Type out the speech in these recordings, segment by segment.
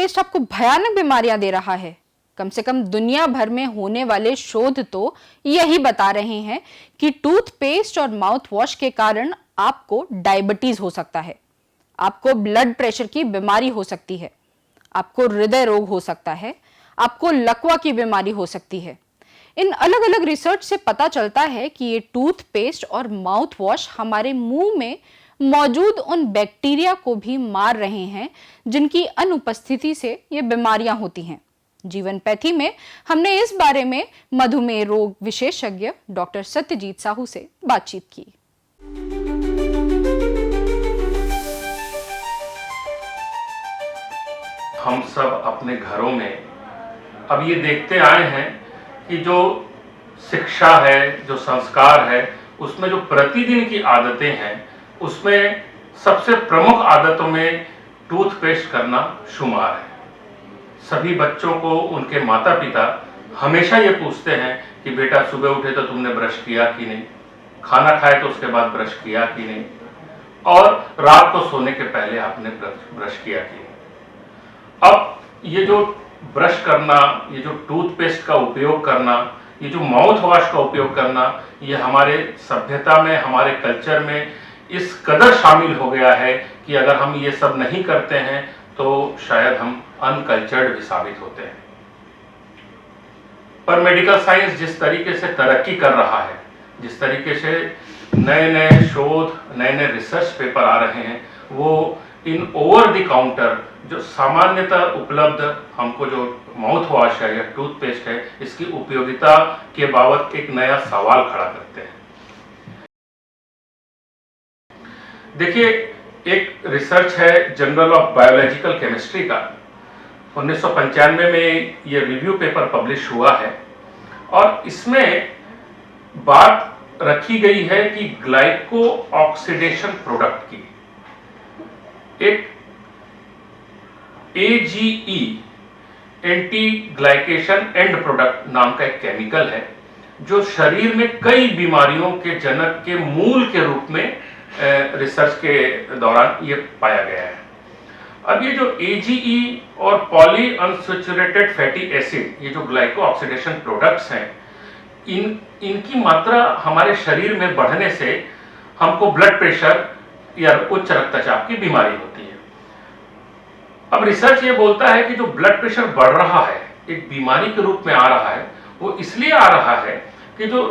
Toothpaste आपको भयानक बीमारियां दे रहा है। कम से कम दुनिया भर में होने वाले शोध तो यही बता रहे हैं कि टूथपेस्ट और माउथ वॉश के कारण आपको डायबिटीज हो सकता है, आपको ब्लड प्रेशर की बीमारी हो सकती है, आपको हृदय रोग हो सकता है, आपको लकवा की बीमारी हो सकती है। इन अलग अलग रिसर्च से पता चलता है कि ये टूथपेस्ट और माउथ वॉश हमारे मुंह में मौजूद उन बैक्टीरिया को भी मार रहे हैं जिनकी अनुपस्थिति से ये बीमारियां होती हैं। जीवनपैथी में हमने इस बारे में मधुमेह रोग विशेषज्ञ डॉक्टर सत्यजीत साहू से बातचीत की। हम सब अपने घरों में अब ये देखते आए हैं कि जो शिक्षा है, जो संस्कार है, उसमें जो प्रतिदिन की आदतें हैं, उसमें सबसे प्रमुख आदतों में टूथपेस्ट करना शुमार है। सभी बच्चों को उनके माता पिता हमेशा ये पूछते हैं कि बेटा सुबह उठे तो तुमने ब्रश किया कि नहीं, खाना खाए तो उसके बाद ब्रश किया कि नहीं, और रात को सोने के पहले आपने ब्रश किया कि नहीं। अब ये जो ब्रश करना, ये जो टूथपेस्ट का उपयोग करना, ये जो माउथ वॉश का उपयोग करना, ये हमारे सभ्यता में, हमारे कल्चर में इस कदर शामिल हो गया है कि अगर हम ये सब नहीं करते हैं तो शायद हम अनकल्चर्ड भी साबित होते हैं। पर मेडिकल साइंस जिस तरीके से तरक्की कर रहा है, जिस तरीके से नए नए शोध, नए नए रिसर्च पेपर आ रहे हैं, वो इन ओवर द काउंटर जो सामान्यतः उपलब्ध हमको जो माउथ वॉश है या टूथपेस्ट है, इसकी उपयोगिता के बाबत एक नया सवाल खड़ा करते हैं। देखिए, एक रिसर्च है जर्नल ऑफ बायोलॉजिकल केमिस्ट्री का, 1995 में ये रिव्यू पेपर पब्लिश हुआ है और इसमें बात रखी गई है कि ग्लाइको ऑक्सीडेशन प्रोडक्ट की, एक AGE anti glycation end product नाम का एक केमिकल है जो शरीर में कई बीमारियों के जनक के मूल के रूप में रिसर्च के दौरान ये पाया गया है। अब ये जो AGE और पॉली अनसैचुरेटेड फैटी एसिड, ये जो ग्लाइको ऑक्सीडेशन प्रोडक्ट्स हैं, इनकी मात्रा हमारे शरीर में बढ़ने से हमको ब्लड प्रेशर या उच्च रक्तचाप की बीमारी होती है। अब रिसर्च ये बोलता है कि जो ब्लड प्रेशर बढ़ रहा है, एक बीमारी के रूप में आ रहा है, वो इसलिए आ रहा है कि जो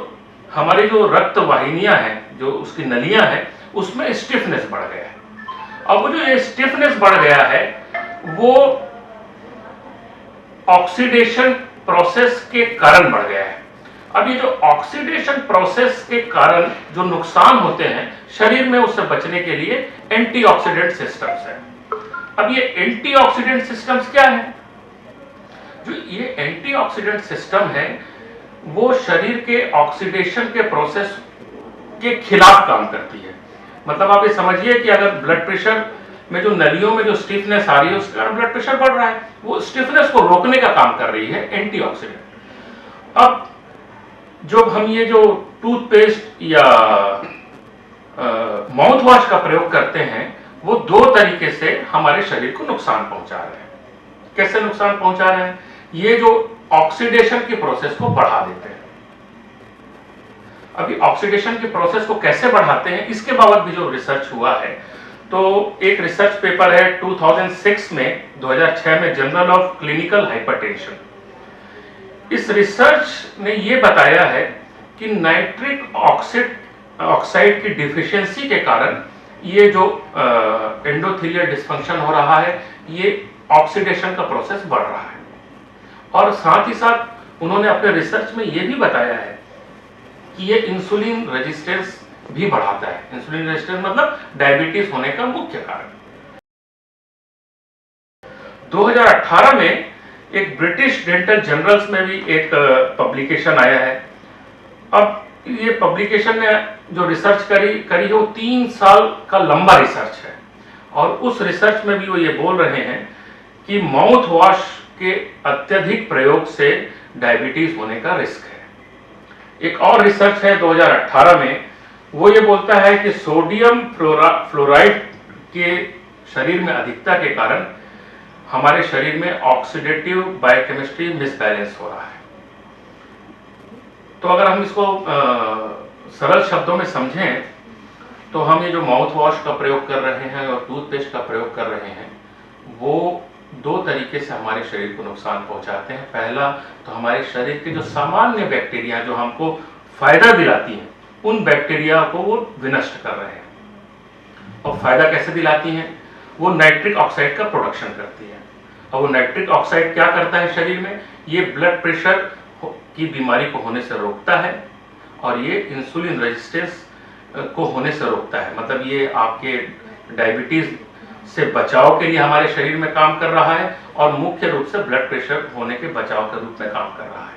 हमारी जो रक्त वाहिनियां हैं, जो उसकी नलियां हैं, उसमें स्टिफनेस बढ़ गया है। अब वो जो ये स्टिफनेस बढ़ गया है, वो ऑक्सीडेशन प्रोसेस के कारण बढ़ गया है। अब ये जो ऑक्सीडेशन प्रोसेस के कारण जो नुकसान होते हैं शरीर में, उससे बचने के लिए एंटीऑक्सीडेंट सिस्टम्स हैं। अब ये एंटीऑक्सीडेंट सिस्टम्स क्या है? जो ये एंटीऑक्सीडेंट सिस्टम है वो शरीर के ऑक्सीडेशन के प्रोसेस के खिलाफ काम करती है। मतलब आप ये समझिए कि अगर ब्लड प्रेशर में जो नलियों में जो स्टिफनेस आ रही है उसके कारण ब्लड प्रेशर बढ़ रहा है, वो स्टिफनेस को रोकने का काम कर रही है एंटीऑक्सीडेंट। अब जब हम ये जो टूथपेस्ट या माउथ वॉश का प्रयोग करते हैं, वो दो तरीके से हमारे शरीर को नुकसान पहुंचा रहे हैं। कैसे नुकसान पहुंचा रहे हैं? ये जो ऑक्सीडेशन की प्रोसेस को बढ़ा देते हैं। अभी ऑक्सीडेशन की प्रोसेस को कैसे बढ़ाते हैं इसके बाबत भी जो रिसर्च हुआ है, तो एक रिसर्च पेपर है 2006 में, 2006 में, जर्नल ऑफ क्लिनिकल हाइपरटेंशन। इस रिसर्च ने यह बताया है कि नाइट्रिक ऑक्साइड की डिफिशियंसी के कारण ये जो एंडोथेलियल डिस्फंक्शन हो रहा है, ये ऑक्सीडेशन का प्रोसेस बढ़ रहा है। और साथ ही साथ उन्होंने अपने रिसर्च में ये भी बताया है कि ये इंसुलिन रेजिस्टेंस भी बढ़ाता है। इंसुलिन रेजिस्टेंस मतलब डायबिटीज होने का मुख्य कारण। 2018 में एक ब्रिटिश डेंटल जर्नल्स में भी एक पब्लिकेशन आया है। अब ये पब्लिकेशन ने जो रिसर्च करी है वो 3 साल का लंबा रिसर्च है और उस रिसर्च में भी वो ये बोल रहे हैं कि माउथ वॉश के अत्यधिक प्रयोग से डायबिटीज होने का रिस्क है। एक और रिसर्च है 2018 में, वो ये बोलता है कि सोडियम फ्लोराइड के शरीर में अधिकता के कारण हमारे शरीर में ऑक्सीडेटिव बायोकेमिस्ट्री मिसबैलेंस हो रहा है। तो अगर हम इसको सरल शब्दों में समझें तो हम ये जो माउथ वॉश का प्रयोग कर रहे हैं और टूथपेस्ट का प्रयोग कर रहे हैं वो दो तरीके से हमारे शरीर को नुकसान पहुंचाते हैं। पहला तो हमारे शरीर के जो सामान्य बैक्टीरिया जो हमको फायदा दिलाती हैं उन बैक्टीरिया को वो विनष्ट कर रहे हैं। और फायदा कैसे दिलाती हैं? वो नाइट्रिक ऑक्साइड का प्रोडक्शन करती है। और वो नाइट्रिक ऑक्साइड क्या करता है शरीर में? ये ब्लड प्रेशर की बीमारी को होने से रोकता है और ये इंसुलिन रेजिस्टेंस को होने से रोकता है। मतलब ये आपके डायबिटीज से बचाव के लिए हमारे शरीर में काम कर रहा है और मुख्य रूप से ब्लड प्रेशर होने के बचाव के रूप में काम कर रहा है।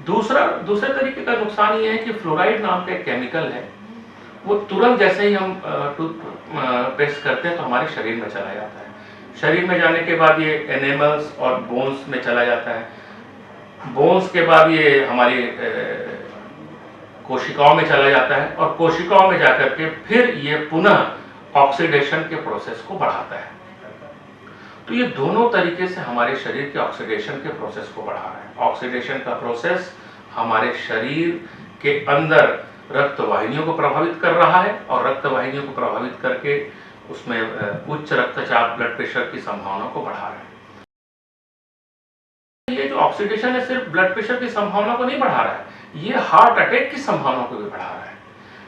दूसरे तरीके का नुकसान ये है कि फ्लोराइड नाम का एक केमिकल है, वो तुरंत जैसे ही हम टूथपेस्ट करते हैं तो हमारे शरीर में चला जाता है। शरीर में जाने के बाद ये एनिमल्स और बोन्स में चला जाता है। बोन्स के बाद ये हमारी कोशिकाओं में चला जाता है और कोशिकाओं में जाकर के फिर ये पुनः ऑक्सीडेशन के प्रोसेस को बढ़ाता है। तो ये दोनों तरीके से हमारे शरीर के ऑक्सीडेशन के प्रोसेस को बढ़ा रहा है। ऑक्सीडेशन का प्रोसेस हमारे शरीर के अंदर रक्त वाहिनियों को प्रभावित कर रहा है और रक्त वाहिनियों को प्रभावित करके उसमें उच्च रक्तचाप ब्लड प्रेशर की संभावना को बढ़ा रहा है। ये जो ऑक्सीडेशन है सिर्फ ब्लड प्रेशर की संभावना को नहीं बढ़ा रहा है, ये हार्ट अटैक की संभावना को भी बढ़ा रहा है,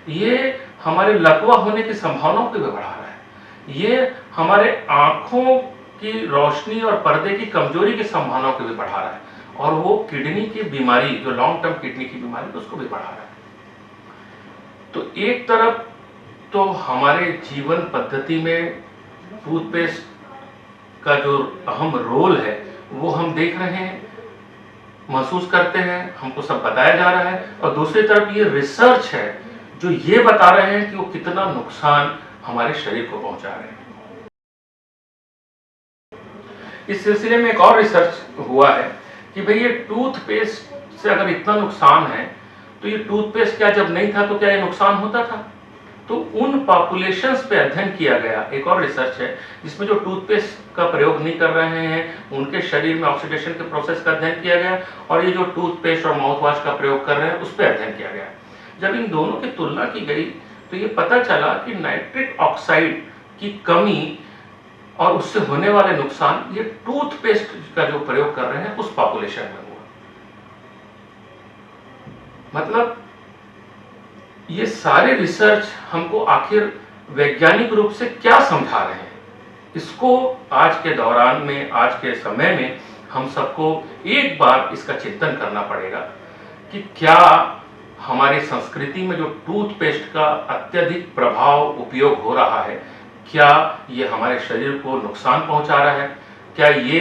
ये हमारे लकवा होने की संभावनाओं को भी बढ़ा रहा है, ये हमारे आंखों की रोशनी और पर्दे की कमजोरी की संभावनाओं को भी बढ़ा रहा है और वो किडनी की बीमारी जो लॉन्ग टर्म किडनी की बीमारी उसको भी बढ़ा रहा है। तो एक तरफ तो हमारे जीवन पद्धति में टूथपेस्ट का जो अहम रोल है वो हम देख रहे हैं, महसूस करते हैं, हमको सब बताया जा रहा है। और दूसरी तरफ ये रिसर्च है जो ये बता रहे हैं कि वो कितना नुकसान हमारे शरीर को पहुंचा रहे हैं। इस सिलसिले में एक और रिसर्च हुआ है कि भाई ये टूथपेस्ट से अगर इतना नुकसान है तो ये टूथपेस्ट क्या जब नहीं था तो क्या ये नुकसान होता था? तो उन पॉपुलेशंस पे अध्ययन किया गया। एक और रिसर्च है जिसमें जो टूथपेस्ट का प्रयोग नहीं कर रहे हैं उनके शरीर में ऑक्सीडेशन के प्रोसेस का अध्ययन किया गया और ये जो टूथपेस्ट और माउथ वॉश का प्रयोग कर रहे हैं उस पर अध्ययन किया गया। जब इन दोनों की तुलना की गई तो ये पता चला कि नाइट्रिक ऑक्साइड की कमी और उससे होने वाले नुकसान ये टूथपेस्ट का जो प्रयोग कर रहे हैं उस पॉपुलेशन में हुआ। मतलब ये सारे रिसर्च हमको आखिर वैज्ञानिक रूप से क्या समझा रहे हैं, इसको आज के दौरान में, आज के समय में हम सबको एक बार इसका चिंतन करना पड़ेगा कि क्या हमारी संस्कृति में जो टूथपेस्ट का अत्यधिक प्रभाव उपयोग हो रहा है क्या ये हमारे शरीर को नुकसान पहुंचा रहा है? क्या ये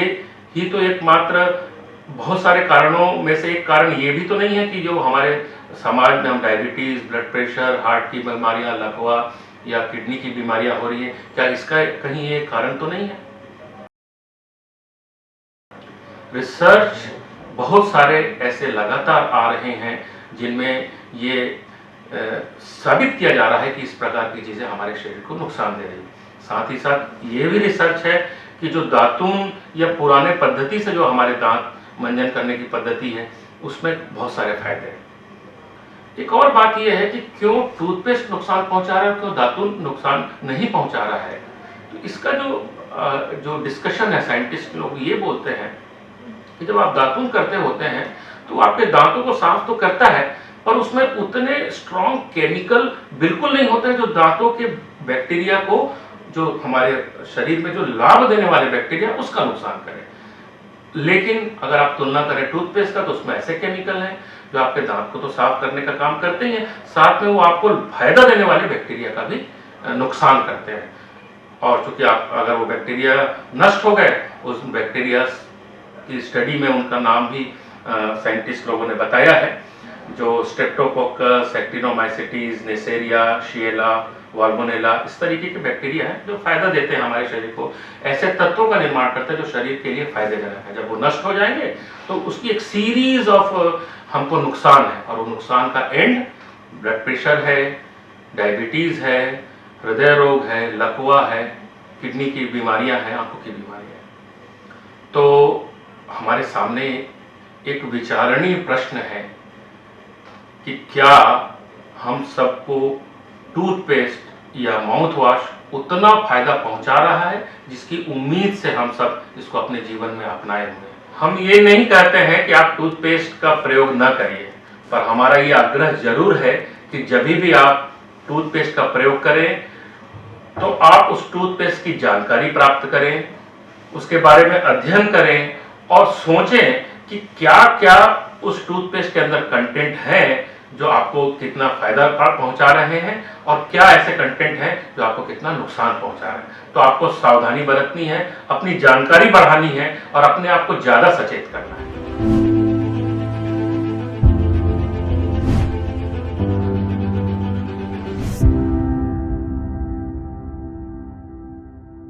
ही तो एकमात्र बहुत सारे कारणों में से एक कारण ये भी तो नहीं है कि जो हमारे समाज में हम डायबिटीज, ब्लड प्रेशर, हार्ट की बीमारियां, लकवा या किडनी की बीमारियां हो रही है, क्या इसका कहीं ये कारण तो नहीं है? रिसर्च बहुत सारे ऐसे लगातार आ रहे हैं जिनमें ये साबित किया जा रहा है कि इस प्रकार की चीजें हमारे शरीर को नुकसान दे रही है। साथ ही साथ ये भी रिसर्च है कि जो दातून या पुराने पद्धति से जो हमारे दांत मंजन करने की पद्धति है उसमें बहुत सारे फायदे हैं। एक और बात यह है कि क्यों टूथपेस्ट नुकसान पहुंचा रहा है, क्यों दातून नुकसान नहीं पहुंचा रहा है। तो इसका जो डिस्कशन है, साइंटिस्ट लोग ये बोलते हैं कि जब आप दातून करते होते हैं तो आपके दांतों को साफ तो करता है पर उसमें उतने स्ट्रॉन्ग केमिकल बिल्कुल नहीं होते जो दांतों के बैक्टीरिया को, जो हमारे शरीर में जो लाभ देने वाले बैक्टीरिया उसका नुकसान करे। लेकिन अगर आप तुलना करें टूथपेस्ट का तो उसमें ऐसे केमिकल हैं जो आपके दांत को तो साफ करने का काम करते हैं, साथ में वो आपको फायदा देने वाले बैक्टीरिया का भी नुकसान करते हैं। और चूंकि आप अगर वो बैक्टीरिया नष्ट हो गए, उस बैक्टीरिया की स्टडी में उनका नाम भी साइंटिस्ट लोगों ने बताया है, जो स्ट्रेप्टोकोकस, एक्टिनोमाइसिटीज, नेसेरिया, शिएला, वाल्मोनेला, इस तरीके के बैक्टीरिया हैं जो फायदा देते हैं हमारे शरीर को, ऐसे तत्वों का निर्माण करते हैं जो शरीर के लिए फायदेजनक है। जब वो नष्ट हो जाएंगे तो उसकी एक सीरीज ऑफ हमको नुकसान है और वो नुकसान का एंड ब्लड प्रेशर है, डायबिटीज है, हृदय रोग है, लकवा है, किडनी की बीमारियां हैं, आंखों की बीमारियां हैं। तो हमारे सामने एक विचारणीय प्रश्न है कि क्या हम सबको टूथपेस्ट या माउथ वॉश उतना फायदा पहुंचा रहा है जिसकी उम्मीद से हम सब इसको अपने जीवन में अपनाए हुए हैं। हम ये नहीं कहते हैं कि आप टूथपेस्ट का प्रयोग न करिए, पर हमारा ये आग्रह जरूर है कि जब भी आप टूथपेस्ट का प्रयोग करें तो आप उस टूथपेस्ट की जानकारी प्राप्त करें, उसके बारे में अध्ययन करें और सोचें कि क्या क्या उस टूथपेस्ट के अंदर कंटेंट है जो आपको कितना फायदा पहुंचा रहे हैं और क्या ऐसे कंटेंट हैं जो आपको कितना नुकसान पहुंचा रहे हैं। तो आपको सावधानी बरतनी है, अपनी जानकारी बढ़ानी है और अपने आप को ज्यादा सचेत करना है।